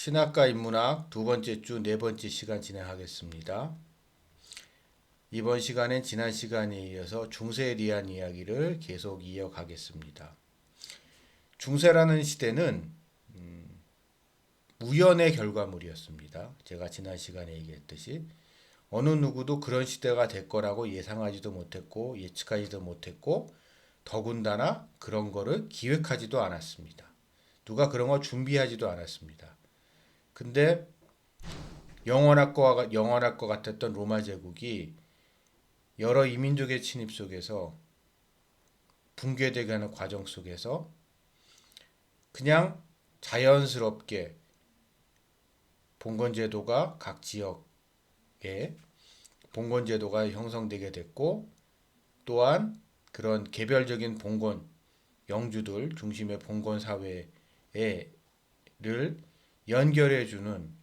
신학과 인문학 두 번째 주 네 번째 시간 진행하겠습니다. 이번 시간엔 지난 시간에 이어서 중세에 대한 이야기를 계속 이어가겠습니다. 중세라는 시대는 우연의 결과물이었습니다. 제가 지난 시간에 얘기했듯이 어느 누구도 그런 시대가 될 거라고 예상하지도 못했고 예측하지도 못했고 더군다나 그런 거를 기획하지도 않았습니다. 누가 그런 거 준비하지도 않았습니다. 근데 영원할 것 같았던 로마 제국이 여러 이민족의 침입 속에서 붕괴되게 하는 과정 속에서 그냥 자연스럽게 봉건제도가 각 지역에 봉건제도가 형성되게 됐고, 또한 그런 개별적인 봉건 영주들 중심의 봉건 사회를 연결해주는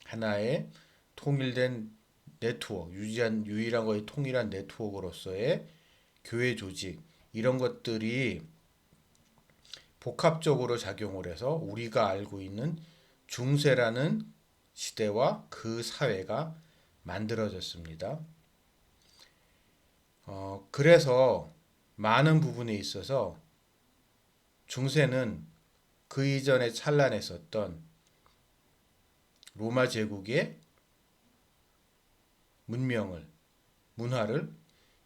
하나의 통일된 네트워크, 유일한 거의 통일한 네트워크로서의 교회 조직, 이런 것들이 복합적으로 작용을 해서 우리가 알고 있는 중세라는 시대와 그 사회가 만들어졌습니다. 그래서 많은 부분에 있어서 중세는 그 이전에 찬란했었던 로마 제국의 문명을, 문화를,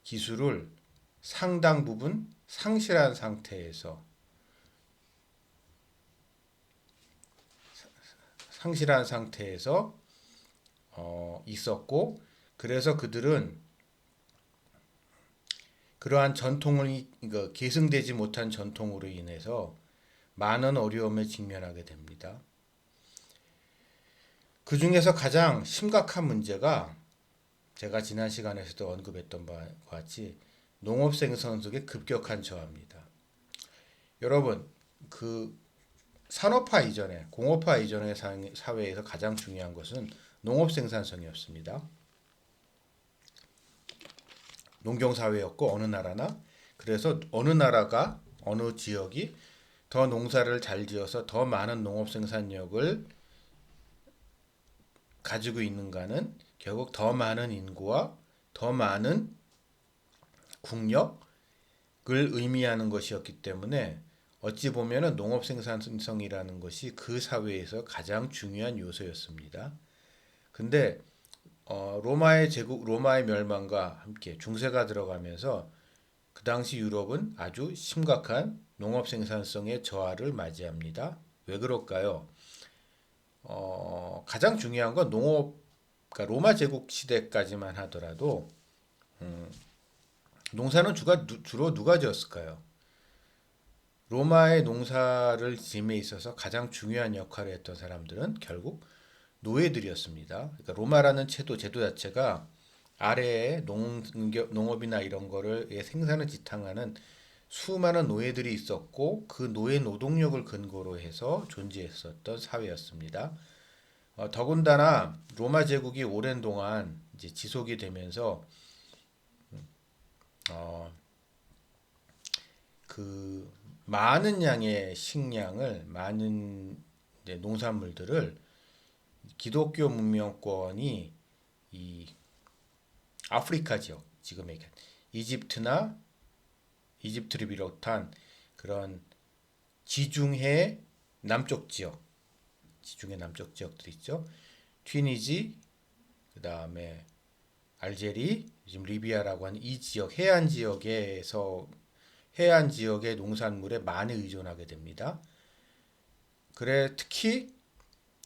기술을 상당 부분 상실한 상태에서 있었고, 그래서 그들은 그러한 전통을 계승되지 못한 전통으로 인해서 많은 어려움에 직면하게 됩니다. 그 중에서 가장 심각한 문제가 제가 지난 시간에서도 언급했던 바와 같이 농업 생산 속의 급격한 저하입니다. 여러분, 그 산업화 이전에, 공업화 이전의 사회에서 가장 중요한 것은 농업 생산성이었습니다. 농경 사회였고 어느 나라나, 그래서 어느 나라가 어느 지역이 더 농사를 잘 지어서 더 많은 농업 생산력을 가지고 있는가는 결국 더 많은 인구와 더 많은 국력을 의미하는 것이었기 때문에 어찌 보면 농업 생산성이라는 것이 그 사회에서 가장 중요한 요소였습니다. 근데 로마의 멸망과 함께 중세가 들어가면서 그 당시 유럽은 아주 심각한 농업 생산성의 저하를 맞이합니다. 왜 그럴까요? 가장 중요한 건 그러니까 로마 제국 시대까지만 하더라도 농사는 주로 누가 지었을까요? 로마의 농사를 짐에 있어서 가장 중요한 역할을 했던 사람들은 결국 노예들이었습니다. 그러니까 로마라는 제도 자체가 아래에 농업이나 이런 거를 생산을 지탱하는 수많은 노예들이 있었고, 그 노예 노동력을 근거로 해서 존재했었던 사회였습니다. 더군다나 로마 제국이 오랜 동안 이제 지속이 되면서 어, 그 많은 양의 식량을, 많은 농산물들을 기독교 문명권이 이 아프리카 지역, 지금 얘기한 이집트나 이집트를 비롯한 그런 지중해 남쪽 지역, 지중해 남쪽 지역들 있죠. 튀니지, 그 다음에 알제리, 지금 리비아라고 하는 이 지역, 해안 지역의 농산물에 많이 의존하게 됩니다. 그래, 특히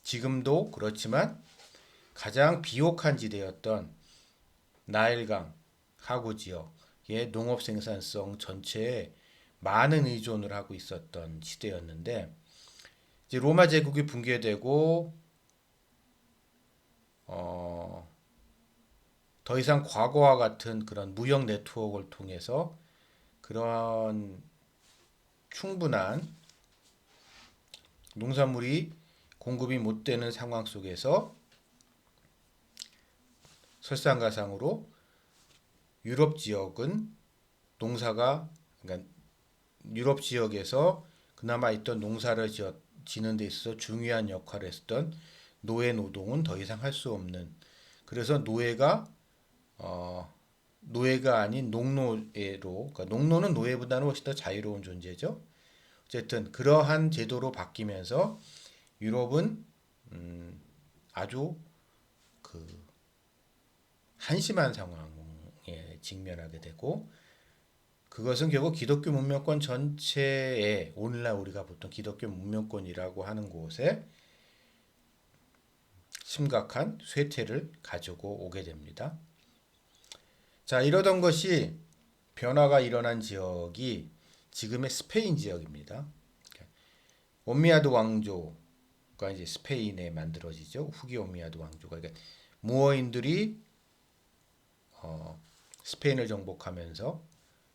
지금도 그렇지만 가장 비옥한 지대였던 나일강 하구 지역의 농업 생산성 전체에 많은 의존을 하고 있었던 시대였는데, 이제 로마 제국이 붕괴되고 더 이상 과거와 같은 그런 무역 네트워크를 통해서 그런 충분한 농산물이 공급이 못 되는 상황 속에서 설상가상으로 유럽 지역은 그러니까 유럽 지역에서 그나마 있던 농사를 지는 데 있어서 중요한 역할을 했었던 노예 노동은 더 이상 할 수 없는, 그래서 노예가 아닌 농노예로, 그러니까 농노는 노예보다는 훨씬 더 자유로운 존재죠. 어쨌든 그러한 제도로 바뀌면서 유럽은 아주 그 한심한 상황에 직면하게 되고, 그것은 결국 기독교 문명권 전체에, 오늘날 우리가 보통 기독교 문명권이라고 하는 곳에 심각한 쇠퇴를 가지고 오게 됩니다. 자, 이러던 것이 변화가 일어난 지역이 지금의 스페인 지역입니다. 오미아드 왕조가 이제 스페인에 만들어지죠. 후기 오미아드 왕조가. 그러니까 무어인들이 스페인을 정복하면서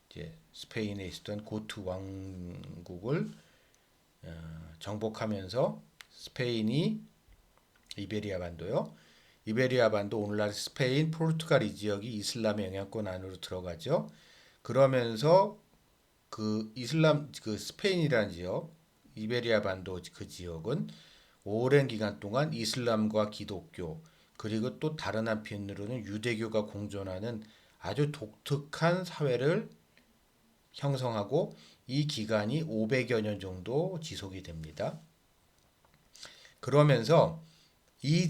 이제 스페인에 있었던 고트 왕국을 정복하면서 스페인이 이베리아 반도요. 이베리아 반도, 오늘날 스페인, 포르투갈 이 지역이 이슬람의 영향권 안으로 들어가죠. 그러면서 그 스페인이라는 지역, 이베리아 반도 그 지역은 오랜 기간 동안 이슬람과 기독교, 그리고 또 다른 한편으로는 유대교가 공존하는 아주 독특한 사회를 형성하고, 이 기간이 500여 년 정도 지속이 됩니다. 그러면서 이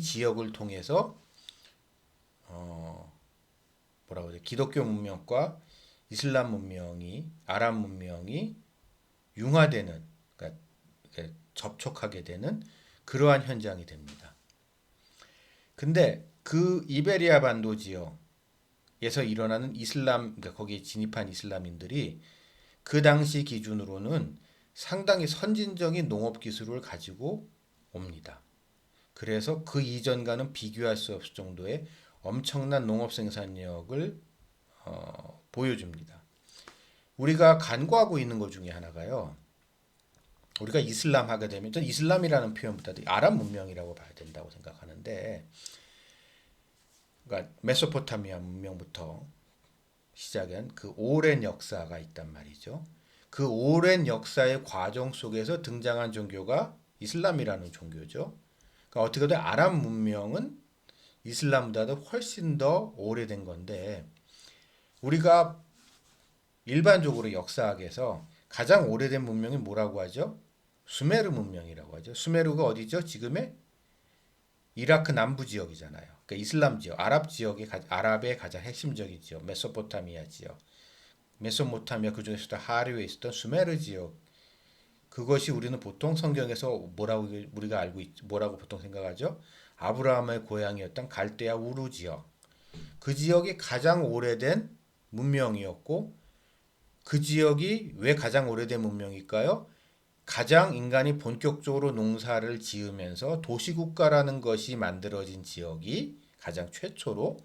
지역을 통해서 뭐라고 해야 돼? 기독교 문명과 이슬람 문명이, 아랍 문명이 융화되는, 그러니까 접촉하게 되는 그러한 현장이 됩니다. 근데 그 이베리아 반도 지역에서 일어나는 이슬람, 그러니까 거기에 진입한 이슬람인들이 그 당시 기준으로는 상당히 선진적인 농업 기술을 가지고 옵니다. 그래서 그 이전과는 비교할 수 없을 정도의 엄청난 농업 생산력을 보여줍니다. 우리가 간과하고 있는 것 중에 하나가요. 우리가 이슬람 하게 되면, 전 이슬람이라는 표현보다도 아랍 문명이라고 봐야 된다고 생각하는데, 그러니까 메소포타미아 문명부터 시작한 그 오랜 역사가 있단 말이죠. 그 오랜 역사의 과정 속에서 등장한 종교가 이슬람이라는 종교죠. 그러니까 어떻게 보면 아랍 문명은 이슬람보다도 훨씬 더 오래된 건데, 우리가 일반적으로 역사학에서 가장 오래된 문명이 뭐라고 하죠? 수메르 문명이라고 하죠. 수메르가 어디죠? 지금의 이라크 남부 지역이잖아요. 그러니까 이슬람 지역, 아랍의 가장 핵심적인 지역, 메소포타미아 지역. 메소포타미아 그중에서도 하류에 있었던 수메르 지역. 그것이 우리는 보통 성경에서 뭐라고 보통 생각하죠? 아브라함의 고향이었던 갈대아 우루 지역. 그 지역이 가장 오래된 문명이었고, 그 지역이 왜 가장 오래된 문명일까요? 가장 인간이 본격적으로 농사를 지으면서 도시국가라는 것이 만들어진 지역이 가장 최초로,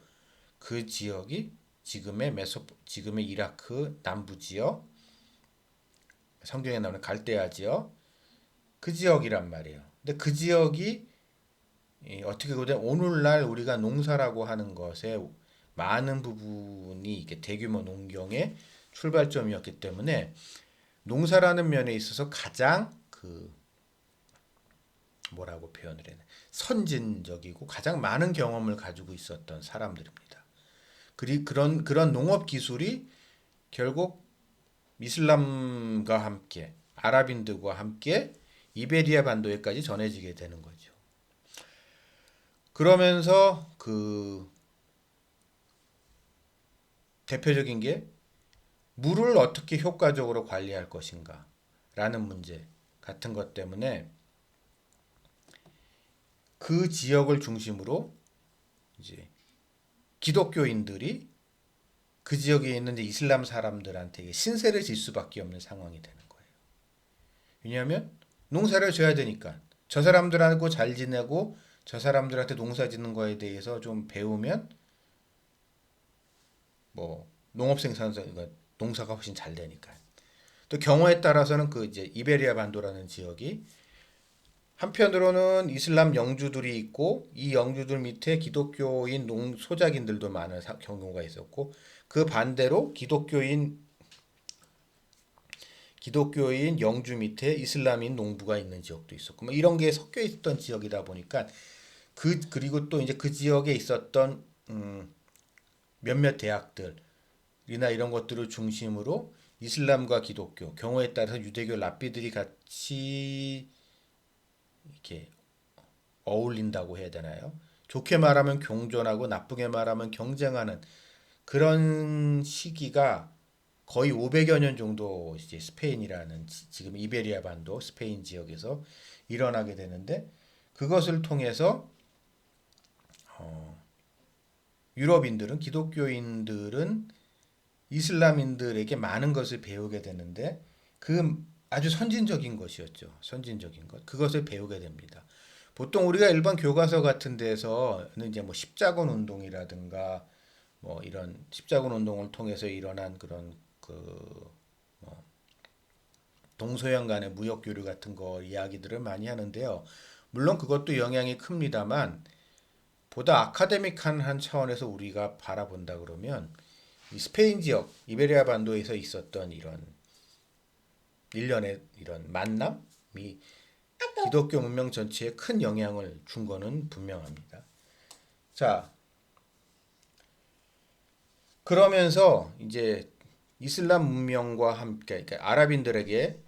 그 지역이 지금의 이라크 남부 지역, 성경에 나오는 갈대아 지역, 그 지역이란 말이에요. 근데 그 지역이 어떻게 보면 오늘날 우리가 농사라고 하는 것에 많은 부분이 이게 대규모 농경의 출발점이었기 때문에, 농사라는 면에 있어서 가장 뭐라고 표현을 해야 되나, 선진적이고 가장 많은 경험을 가지고 있었던 사람들입니다. 그런 농업 기술이 결국 이슬람과 함께, 아랍인들과 함께 이베리아 반도에까지 전해지게 되는 거죠. 그러면서 그 대표적인 게 물을 어떻게 효과적으로 관리할 것인가 라는 문제 같은 것 때문에, 그 지역을 중심으로 이제 기독교인들이 그 지역에 있는 이제 이슬람 사람들한테 신세를 질 수밖에 없는 상황이 되는 거예요. 왜냐하면 농사를 져야 되니까, 저 사람들하고 잘 지내고 저 사람들한테 농사 짓는 거에 대해서 좀 배우면 뭐 농업 농사가 훨씬 잘 되니까. 또 경우에 따라서는 그 이제 이베리아 반도라는 지역이 한편으로는 이슬람 영주들이 있고, 이 영주들 밑에 기독교인 소작인들도 많은 경우가 있었고, 그 반대로 기독교인 영주 밑에 이슬람인 농부가 있는 지역도 있었고 뭐 이런 게 섞여 있던 지역이다 보니까 그리고 또 이제 그 지역에 있었던 몇몇 대학들이나 이런 것들을 중심으로 이슬람과 기독교, 경우에 따라서 유대교 랍비들이 같이 이렇게 어울린다고 해야 되나요? 좋게 말하면 공존하고 나쁘게 말하면 경쟁하는 그런 시기가 거의 500여 년 정도 이제 스페인이라는 지금 이베리아 반도 스페인 지역에서 일어나게 되는데 그것을 통해서 유럽인들은 기독교인들은 이슬람인들에게 많은 것을 배우게 되는데 그 아주 선진적인 것이었죠. 선진적인 것. 그것을 배우게 됩니다. 보통 우리가 일반 교과서 같은 데서는 이제 뭐 십자군 운동이라든가 뭐 이런 십자군 운동을 통해서 일어난 그런 그 동서양 간의 무역 교류 같은 거 이야기들을 많이 하는데요. 물론 그것도 영향이 큽니다만 보다 아카데믹한 한 차원에서 우리가 바라본다 그러면 이 스페인 지역, 이베리아 반도에서 있었던 이런 일련의 이런 만남이 기독교 문명 전체에 큰 영향을 준 거는 분명합니다. 자, 그러면서 이제 이슬람 문명과 함께 그러니까 아랍인들에게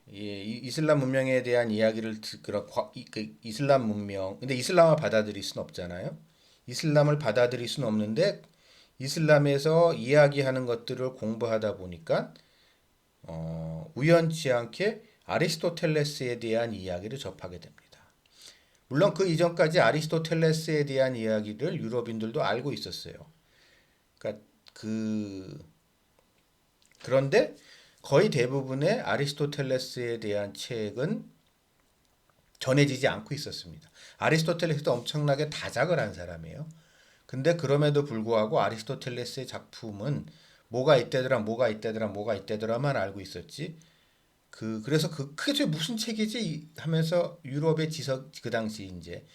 이 이슬람 문명에 대한 이야기를 그런 이슬람 문명 근데 이슬람을 받아들일 수는 없잖아요. 이슬람을 받아들일 수는 없는데 이슬람에서 이야기하는 것들을 공부하다 보니까 우연치 않게 아리스토텔레스에 대한 이야기를 접하게 됩니다. 물론 그 이전까지 아리스토텔레스에 대한 이야기를 유럽인들도 알고 있었어요. 그러니까 그런데 거의 대부분의 아리스토텔레스에 대한 책은 전해지지 않고 있었습니다. 아리스토텔레스도 엄청나게 다작을 한 사람이에요. 근데 그럼에도 불구하고 아리스토텔레스의 작품은 뭐가 이때더라, 뭐가 이때더라, 뭐가 이때더라만 알고 있었지. 그래서 그게 무슨 책이지 하면서 유럽의 지석 그 당시 이제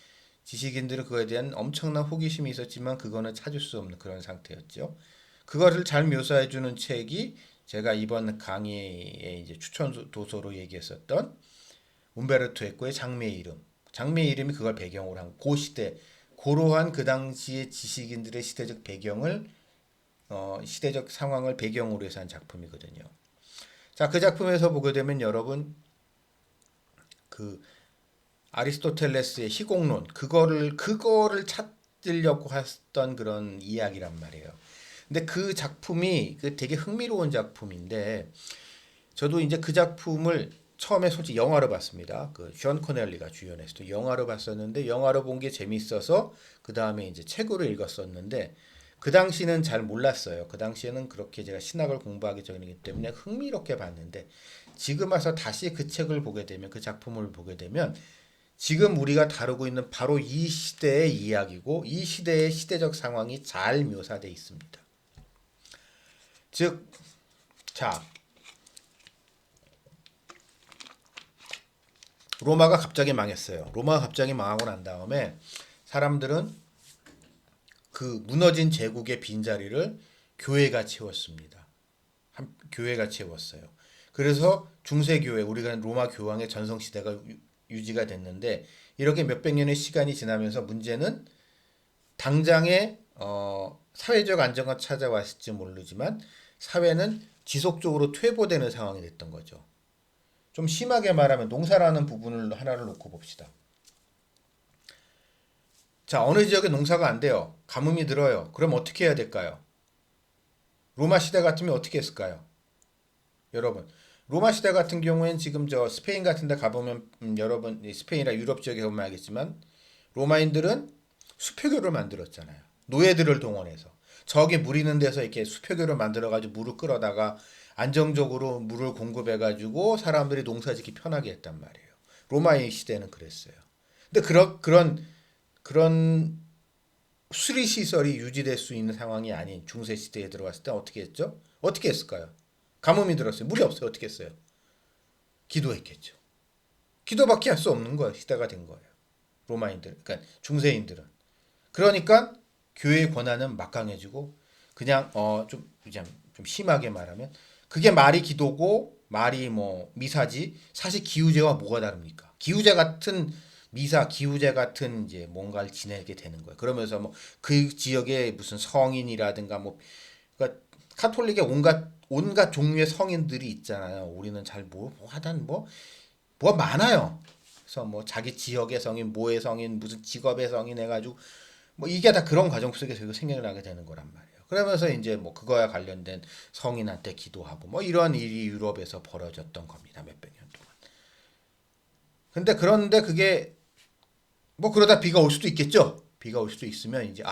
지식인들은 그거에 대한 엄청난 호기심이 있었지만 그거는 찾을 수 없는 그런 상태였죠. 그거를 잘 묘사해 주는 책이 제가 이번 강의에 이제 추천 도서로 얘기했었던 움베르토 에코의 장미의 이름. 장미의 이름이 그걸 배경으로 한 고 시대 고로한 그 당시의 지식인들의 시대적 배경을 시대적 상황을 배경으로 해서 한 작품이거든요. 자, 그 작품에서 보게 되면 여러분 그 아리스토텔레스의 희곡론 그거를 찾으려고 했던 그런 이야기란 말이에요. 근데 그 작품이 되게 흥미로운 작품인데 저도 이제 그 작품을 처음에 솔직히 영화로 봤습니다. 그존 코넬리가 주연해서 영화로 봤었는데 영화로 본 게 재밌어서 그 다음에 이제 책으로 읽었었는데 그 당시는 잘 몰랐어요. 그 당시에는 그렇게 제가 신학을 공부하기 전이기 때문에 흥미롭게 봤는데 지금 와서 다시 그 책을 보게 되면 그 작품을 보게 되면 지금 우리가 다루고 있는 바로 이 시대의 이야기고 이 시대의 시대적 상황이 잘 묘사되어 있습니다. 즉, 자, 로마가 갑자기 망했어요. 로마가 갑자기 망하고 난 다음에 사람들은 그 무너진 제국의 빈자리를 교회가 채웠습니다. 교회가 채웠어요. 그래서 중세교회, 우리가 로마 교황의 전성시대가 유지가 됐는데 이렇게 몇백 년의 시간이 지나면서 문제는 당장에 사회적 안정은 찾아왔을지 모르지만 사회는 지속적으로 퇴보되는 상황이 됐던 거죠. 좀 심하게 말하면 농사라는 부분을 하나를 놓고 봅시다. 자, 어느 지역에 농사가 안 돼요. 가뭄이 들어요. 그럼 어떻게 해야 될까요? 로마 시대 같으면 어떻게 했을까요? 여러분, 로마 시대 같은 경우엔 지금 저 스페인 같은 데 가보면 여러분 스페인이나 유럽 지역에 보면 알겠지만 로마인들은 수표교를 만들었잖아요. 노예들을 동원해서. 저기 물 있는 데서 이렇게 수표교를 만들어가지고 물을 끌어다가 안정적으로 물을 공급해가지고 사람들이 농사짓기 편하게 했단 말이에요. 로마의 시대는 그랬어요. 근데 그런 수리 시설이 유지될 수 있는 상황이 아닌 중세 시대에 들어갔을 때 어떻게 했죠? 어떻게 했을까요? 가뭄이 들었어요. 물이 없어요. 어떻게 했어요? 기도했겠죠. 기도밖에 할 수 없는 거예요. 시대가 된 거예요. 로마인들, 그러니까 중세인들은. 그러니까 교회의 권한은 막강해지고 그냥 좀 심하게 말하면 그게 말이 기도고 말이 뭐 미사지 사실 기우제와 뭐가 다릅니까? 기우제 같은 미사 기우제 같은 이제 뭔가를 지내게 되는 거예요. 그러면서 뭐 그 지역의 무슨 성인이라든가 뭐 그러니까 카톨릭에 온갖 종류의 성인들이 있잖아요. 우리는 잘 뭐 하단 뭐가 많아요. 그래서 뭐 자기 지역의 성인, 뭐의 성인, 무슨 직업의 성인 해가지고 뭐 이게 다 그런 과정 속에서 생겨나게 되는 거란 말이에요. 그러면서 이제 뭐 그거와 관련된 성인한테 기도하고 뭐 이런 일이 유럽에서 벌어졌던 겁니다. 몇백 년 동안. 그런데 그게 뭐 그러다 비가 올 수도 있겠죠. 비가 올 수도 있으면 이제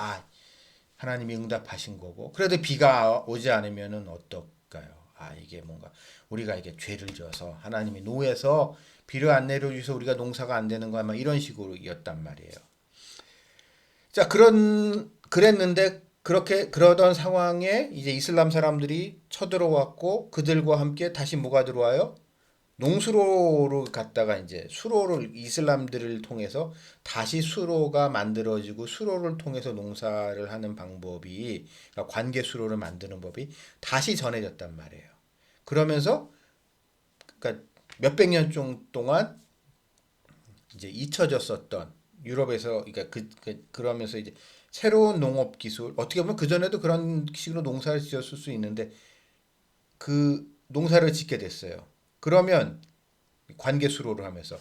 하나님이 응답하신 거고. 그래도 비가 오지 않으면은 어떨까요? 이게 뭔가 우리가 이게 죄를 지어서 하나님이 노해서 비를 안 내려주셔서 우리가 농사가 안 되는 거야. 막 이런 식으로였단 말이에요. 자, 그랬는데 그렇게 그러던 상황에 이제 이슬람 사람들이 쳐들어왔고 그들과 함께 다시 뭐가 들어와요? 농수로를 갖다가 이제 수로를 이슬람들을 통해서 다시 수로가 만들어지고 수로를 통해서 농사를 하는 방법이 그러니까 관계 수로를 만드는 법이 다시 전해졌단 말이에요. 그러면서 그러니까 몇백 년 동안 이제 잊혀졌었던 유럽에서 그러니까 그러면서 이제 새로운 농업 기술 어떻게 보면 그 전에도 그런 식으로 농사를 지었을 수 있는데 그 농사를 짓게 됐어요. 그러면 관계 수로를 하면서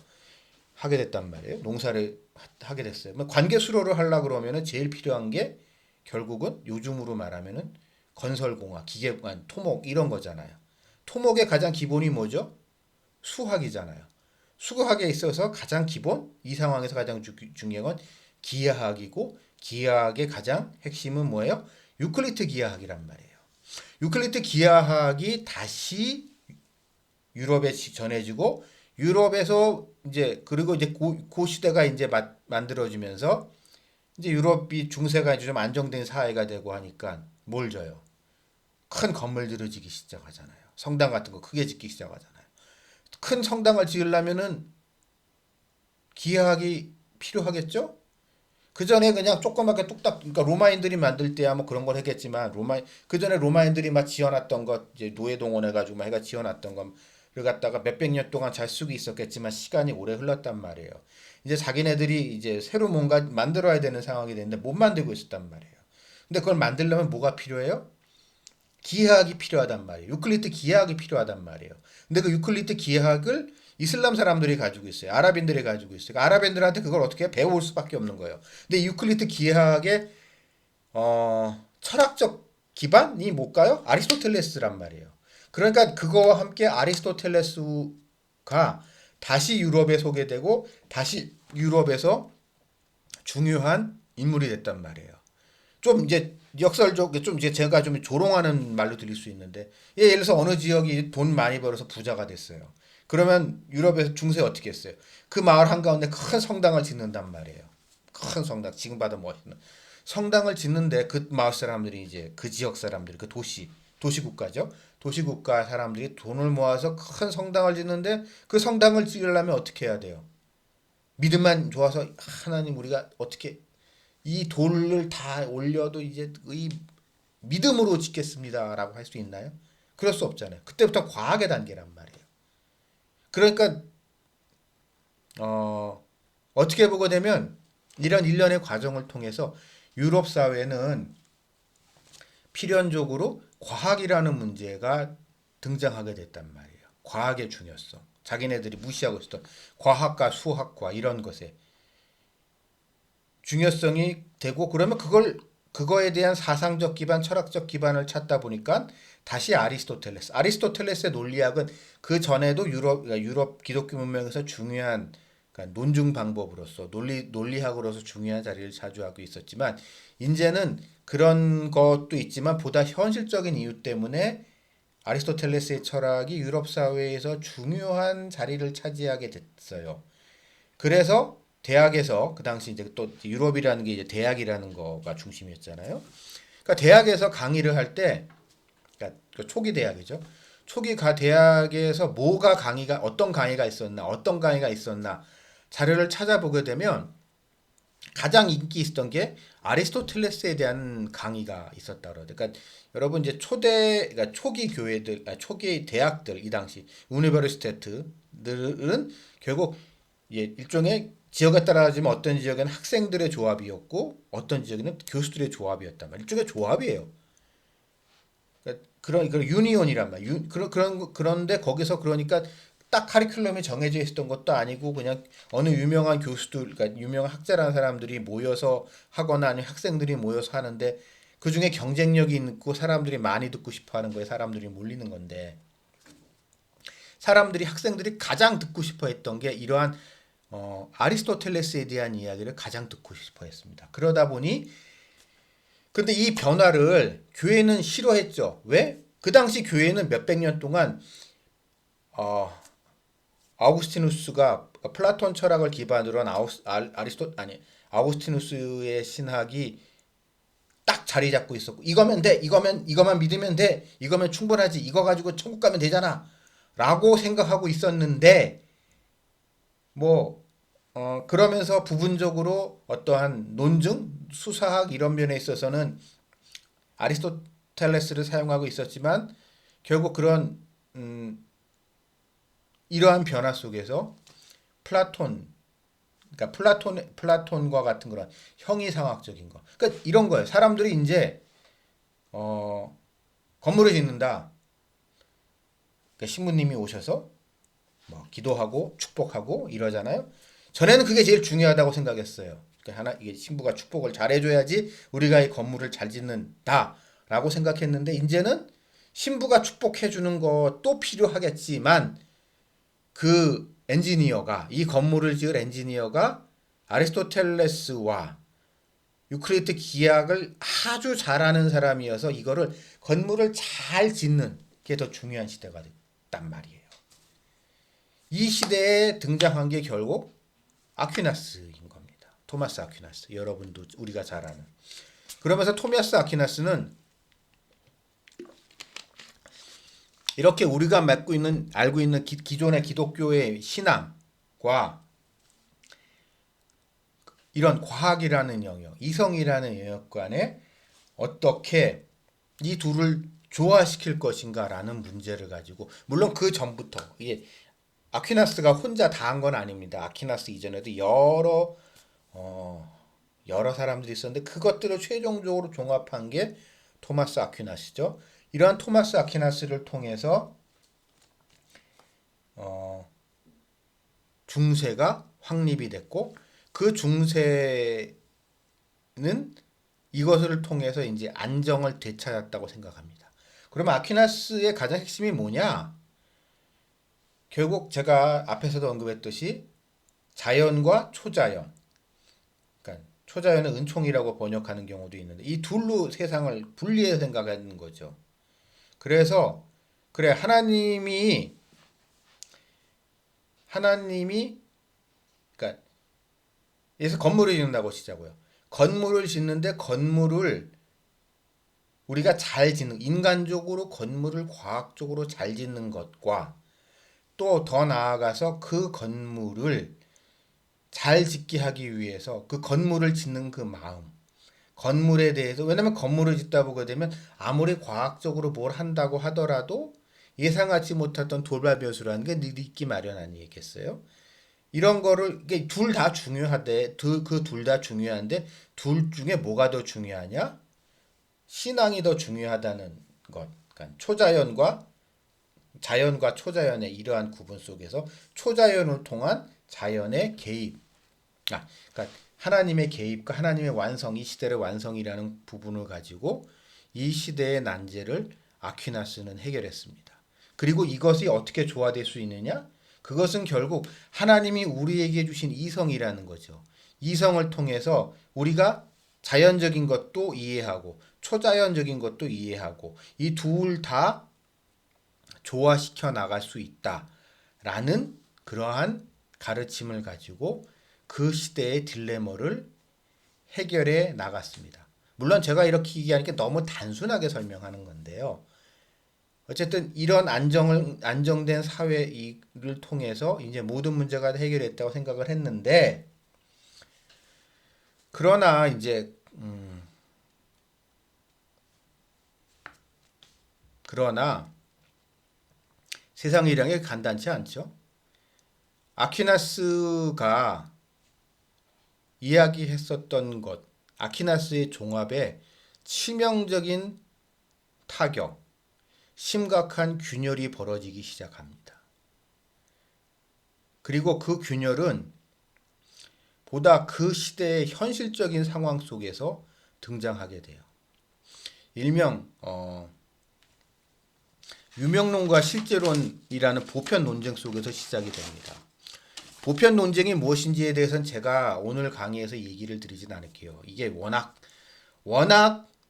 하게 됐단 말이에요. 농사를 하게 됐어요. 관계 수로를 하려고 그러면은 제일 필요한 게 결국은 요즘으로 말하면은 건설공학, 기계관, 토목 이런 거잖아요. 토목의 가장 기본이 뭐죠? 수학이잖아요. 수학에 있어서 가장 기본, 이 상황에서 가장 중요한 건 기하학이고 기하학의 가장 핵심은 뭐예요? 유클리드 기하학이란 말이에요. 유클리드 기하학이 다시 유럽에 전해지고 유럽에서 이제 그리고 이제 그 시대가 이제 만들어지면서 이제 유럽이 중세가 이제 좀 안정된 사회가 되고 하니까 뭘 져요? 큰 건물들을 짓기 시작하잖아요. 성당 같은 거 크게 짓기 시작하잖아요. 큰 성당을 지으려면은 기하학이 필요하겠죠? 그 전에 그냥 조그맣게 뚝딱 그러니까 로마인들이 만들 때야 뭐 그런 걸 했겠지만 그 전에 로마인들이 막 지어놨던 것 이제 노예 동원해가지고 막 해가 지어놨던 것을 갖다가 몇백 년 동안 잘 쓰고 있었겠지만 시간이 오래 흘렀단 말이에요. 이제 자기네들이 이제 새로 뭔가 만들어야 되는 상황이 됐는데 못 만들고 있었단 말이에요. 근데 그걸 만들려면 뭐가 필요해요? 기하학이 필요하단 말이에요. 유클리드 기하학이 필요하단 말이에요. 근데 그 유클리드 기하학을 이슬람 사람들이 가지고 있어요. 아랍인들이 가지고 있어요. 그러니까 아랍인들한테 그걸 어떻게 배울 수밖에 없는 거예요. 근데 유클리드 기하학의 철학적 기반이 뭘까요? 아리스토텔레스란 말이에요. 그러니까 그거와 함께 아리스토텔레스가 다시 유럽에 소개되고 다시 유럽에서 중요한 인물이 됐단 말이에요. 좀 이제 역설적 좀 이제 제가 좀 조롱하는 말로 들릴 수 있는데 예를 들어서 어느 지역이 돈 많이 벌어서 부자가 됐어요. 그러면 유럽에서 중세 어떻게 했어요? 그 마을 한가운데 큰 성당을 짓는단 말이에요. 큰 성당 지금 봐도 멋있는 성당을 짓는데 그 마을 사람들이 이제 그 지역 사람들이 그 도시국가죠. 도시국가 사람들이 돈을 모아서 큰 성당을 짓는데 그 성당을 지으려면 어떻게 해야 돼요? 믿음만 좋아서 하나님 우리가 어떻게 이 돌을 다 올려도 이제 의 믿음으로 짓겠습니다라고 할 수 있나요? 그럴 수 없잖아요. 그때부터 과학의 단계란 말이에요. 그러니까 어떻게 보게 되면 이런 일련의 과정을 통해서 유럽 사회는 필연적으로 과학이라는 문제가 등장하게 됐단 말이에요. 과학의 중요성. 자기네들이 무시하고 있었던 과학과 수학과 이런 것에 중요성이 되고 그러면 그거에 대한 사상적 기반, 철학적 기반을 찾다 보니까 다시 아리스토텔레스의 논리학은 그 전에도 그러니까 유럽 기독교 문명에서 중요한 그러니까 논증 방법으로서 논리학으로서 중요한 자리를 차지하고 있었지만 이제는 그런 것도 있지만 보다 현실적인 이유 때문에 아리스토텔레스의 철학이 유럽 사회에서 중요한 자리를 차지하게 됐어요. 그래서 대학에서 그 당시 이제 또 유럽이라는 게 이제 대학이라는 거가 중심이었잖아요. 그러니까 대학에서 강의를 할 때, 그러니까 그 초기 대학이죠. 초기 대학에서 어떤 강의가 있었나 자료를 찾아보게 되면 가장 인기 있었던 게 아리스토텔레스에 대한 강의가 있었다 그러죠. 그러니까 여러분 이제 그러니까 초기 교회들, 초기 대학들 이 당시 우니버시테트들은 결국 일종의 지역에 따라지만 어떤 지역에는 학생들의 조합이었고 어떤 지역에는 교수들의 조합이었단 말이에요. 일종의 조합이에요. 그러니까 그런 유니온이란 말이에요. 그런데 거기서 그러니까 딱 카리큘럼이 정해져 있었던 것도 아니고 그냥 어느 유명한 교수들, 그러니까 유명한 학자라는 사람들이 모여서 하거나 아니면 학생들이 모여서 하는데 그 중에 경쟁력이 있고 사람들이 많이 듣고 싶어 하는 거에 사람들이 몰리는 건데 학생들이 가장 듣고 싶어 했던 게 이러한 아리스토텔레스에 대한 이야기를 가장 듣고 싶어 했습니다. 그러다 보니 근데 이 변화를 교회는 싫어했죠. 왜? 그 당시 교회는 몇백 년 동안 어, 아우구스티누스가 플라톤 철학을 기반으로 한 아우구스티누스의 신학이 딱 자리 잡고 있었고 이거면 돼. 이거만 믿으면 돼. 이거면 충분하지. 이거 가지고 천국 가면 되잖아. 라고 생각하고 있었는데 그러면서 부분적으로 어떠한 논증, 수사학 이런 면에 있어서는 아리스토텔레스를 사용하고 있었지만 결국 그런 이러한 변화 속에서 플라톤, 그러니까 플라톤과 같은 그런 형이상학적인 거. 그러니까 이런 거예요. 사람들이 이제 어, 건물을 짓는다. 그러니까 신부님이 오셔서 기도하고 축복하고 이러잖아요. 전에는 그게 제일 중요하다고 생각했어요. 그러니까 이게 신부가 축복을 잘해줘야지 우리가 이 건물을 잘 짓는다라고 생각했는데 이제는 신부가 축복해주는 것도 필요하겠지만 그 엔지니어가 이 건물을 지을 엔지니어가 아리스토텔레스와 유클리드 기하학을 아주 잘하는 사람이어서 이거를 건물을 잘 짓는 게 더 중요한 시대가 됐단 말이에요. 이 시대에 등장한 게 결국 아퀴나스인 겁니다. 토마스 아퀴나스. 여러분도 우리가 잘 아는. 그러면서 토마스 아퀴나스는 이렇게 우리가 알고 있는 기존의 기독교의 신앙과 이런 과학이라는 영역, 이성이라는 영역 간에 어떻게 이 둘을 조화시킬 것인가라는 문제를 가지고 물론 그 전부터 이게 아퀴나스가 혼자 다 한 건 아닙니다. 아퀴나스 이전에도 여러 사람들이 있었는데 그것들을 최종적으로 종합한 게 토마스 아퀴나스죠. 이러한 토마스 아퀴나스를 통해서 중세가 확립이 됐고 그 중세는 이것을 통해서 이제 안정을 되찾았다고 생각합니다. 그러면 아퀴나스의 가장 핵심이 뭐냐? 결국 제가 앞에서도 언급했듯이 자연과 초자연, 그러니까 초자연은 은총이라고 번역하는 경우도 있는데 이 둘로 세상을 분리해서 생각하는 거죠. 그래서 그래 하나님이 그러니까 예서 건물을 짓는다고 치자고요. 건물을 짓는데 건물을 우리가 잘 짓는 인간적으로 건물을 과학적으로 잘 짓는 것과 또 더 나아가서 그 건물을 잘 짓게 하기 위해서 그 건물을 짓는 그 마음 건물에 대해서 왜냐면 건물을 짓다 보게 되면 아무리 과학적으로 뭘 한다고 하더라도 예상하지 못했던 돌발 변수라는 게 늘 있기 마련 아니겠어요? 이런 거를 이게 둘 다 중요하대. 그 둘 다 중요한데 둘 중에 뭐가 더 중요하냐? 신앙이 더 중요하다는 것. 그러니까 자연과 초자연의 이러한 구분 속에서 초자연을 통한 자연의 개입. 그러니까 하나님의 개입과 하나님의 완성, 이 시대의 완성이라는 부분을 가지고 이 시대의 난제를 아퀴나스는 해결했습니다. 그리고 이것이 어떻게 조화될 수 있느냐? 그것은 결국 하나님이 우리에게 주신 이성이라는 거죠. 이성을 통해서 우리가 자연적인 것도 이해하고 초자연적인 것도 이해하고 이 둘 다 조화시켜 나갈 수 있다라는 그러한 가르침을 가지고 그 시대의 딜레마를 해결해 나갔습니다. 물론 제가 이렇게 얘기하는 게 너무 단순하게 설명하는 건데요. 어쨌든 이런 안정된 사회를 통해서 이제 모든 문제가 해결했다고 생각을 했는데 그러나 이제 그러나 세상 일량이 간단치 않죠. 아퀴나스가 이야기했었던 것, 아퀴나스의 종합에 치명적인 타격, 심각한 균열이 벌어지기 시작합니다. 그리고 그 균열은 보다 그 시대의 현실적인 상황 속에서 등장하게 돼요. 일명 유명론과 실제론이라는 보편 논쟁 속에서 시작이 됩니다. 보편 논쟁이 무엇인지에 대해서는 제가 오늘 강의에서 얘기를 드리진 않을게요. 이게 워낙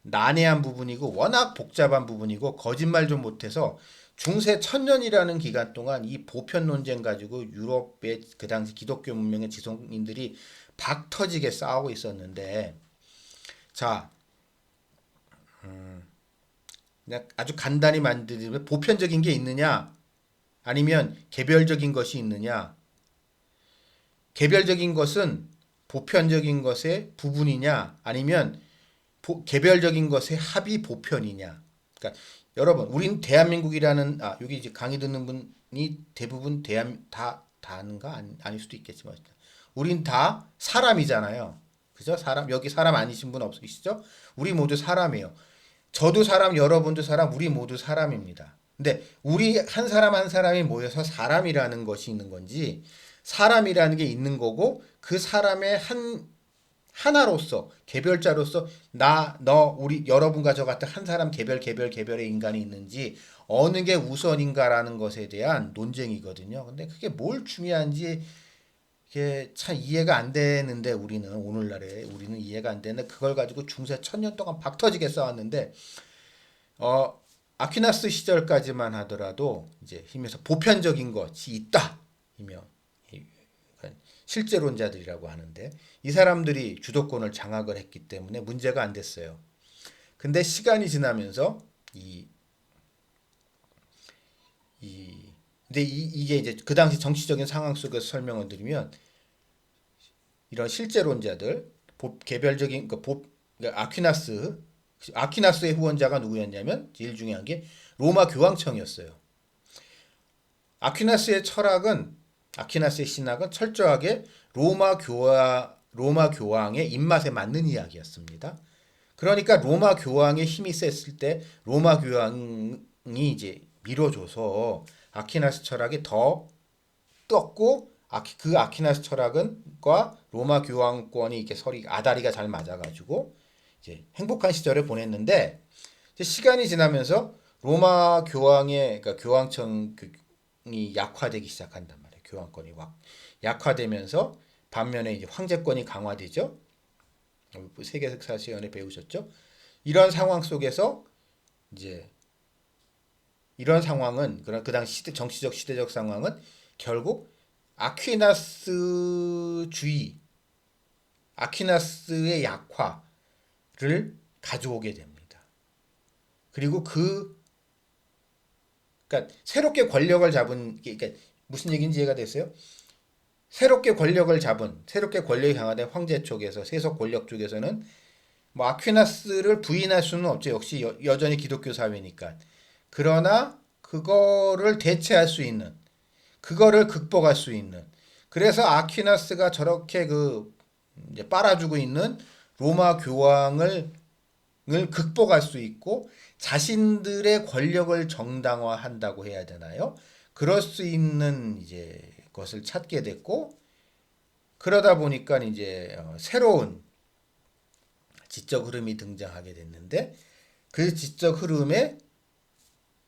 난해한 부분이고 워낙 복잡한 부분이고 거짓말 좀 못해서 중세 천년이라는 기간 동안 이 보편 논쟁 가지고 유럽의 그 당시 기독교 문명의 지성인들이 박터지게 싸우고 있었는데, 자, 그냥 아주 간단히 만들면 보편적인 게 있느냐 아니면 개별적인 것이 있느냐. 개별적인 것은 보편적인 것의 부분이냐 아니면 개별적인 것의 합이 보편이냐. 그러니까 여러분, 우린 대한민국이라는 여기 이제 강의 듣는 분이 대부분 다는가 아닐 수도 있겠지만 우린 다 사람이잖아요. 그죠? 사람 여기 사람 아니신 분 없으시죠? 우리 모두 사람이에요. 저도 사람, 여러분도 사람, 우리 모두 사람입니다. 근데 우리 한 사람 한 사람이 모여서 사람이라는 것이 있는 건지 사람이라는 게 있는 거고 그 사람의 하나로서 개별자로서 나, 너, 우리 여러분과 저 같은 한 사람 개별의 인간이 있는지 어느 게 우선인가라는 것에 대한 논쟁이거든요. 근데 그게 뭘 중요한지 이게 참 이해가 안 되는데 우리는 이해가 안 되는데 그걸 가지고 중세 천년 동안 박터지게 싸웠는데 아퀴나스 시절까지만 하더라도 이제 힘에서 보편적인 것이 있다이며 실제론자들이라고 하는데 이 사람들이 주도권을 장악을 했기 때문에 문제가 안 됐어요. 근데 시간이 지나면서 근데 이게 이제 그 당시 정치적인 상황 속에서 설명을 드리면 이런 실제론자들 개별적인 그러니까 아퀴나스의 후원자가 누구였냐면 제일 중요한 게 로마 교황청이었어요. 아퀴나스의 신학은 철저하게 로마 교황의 입맛에 맞는 이야기였습니다. 그러니까 로마 교황의 힘이 셌을 때 로마 교황이 이제 밀어줘서 아퀴나스 철학이 더 떴고 그 아퀴나스 철학은과 로마 교황권이 이렇게 아다리가 잘 맞아가지고 이제 행복한 시절을 보냈는데 시간이 지나면서 로마 교황의 그러니까 교황청이 약화되기 시작한단 말이에요. 교황권이 약화되면서 반면에 이제 황제권이 강화되죠. 세계사 시간에 배우셨죠? 이런 상황 속에서 이제 이런 상황은 그 당시 정치적 시대적 상황은 결국 아퀴나스의 약화를 가져오게 됩니다. 그리고 그러니까 새롭게 권력을 잡은 그러니까 무슨 얘기인지 이해가 됐어요? 새롭게 권력이 강화된 황제 쪽에서 세속 권력 쪽에서는 뭐 아퀴나스를 부인할 수는 없죠. 역시 여전히 기독교 사회니까. 그러나 그거를 대체할 수 있는, 그거를 극복할 수 있는. 그래서 아퀴나스가 저렇게 이제 빨아주고 있는 로마 교황을 극복할 수 있고 자신들의 권력을 정당화한다고 해야 되나요? 그럴 수 있는 이제 것을 찾게 됐고 그러다 보니까 이제 새로운 지적 흐름이 등장하게 됐는데 그 지적 흐름의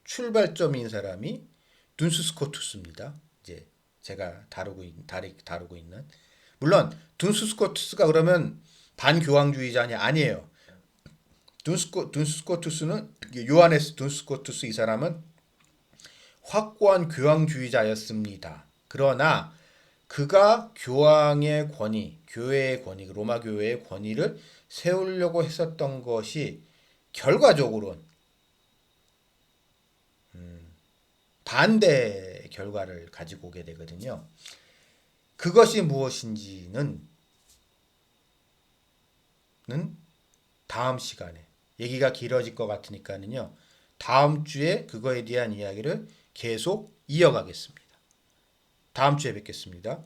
출발점인 사람이 둔스 스코투스입니다. 이제 제가 다루고 있는 물론 둔스 스코투스가 그러면 반교황주의자냐 아니에요. 둔스 스코투스는 요하네스 둔스 스코투스 이 사람은 확고한 교황주의자였습니다. 그러나 그가 교황의 권위, 교회의 권위, 로마 교회의 권위를 세우려고 했었던 것이 결과적으로는 반대 결과를 가지고 오게 되거든요. 그것이 무엇인지는 다음 시간에 얘기가 길어질 것 같으니까는요. 다음 주에 그거에 대한 이야기를 계속 이어가겠습니다. 다음 주에 뵙겠습니다.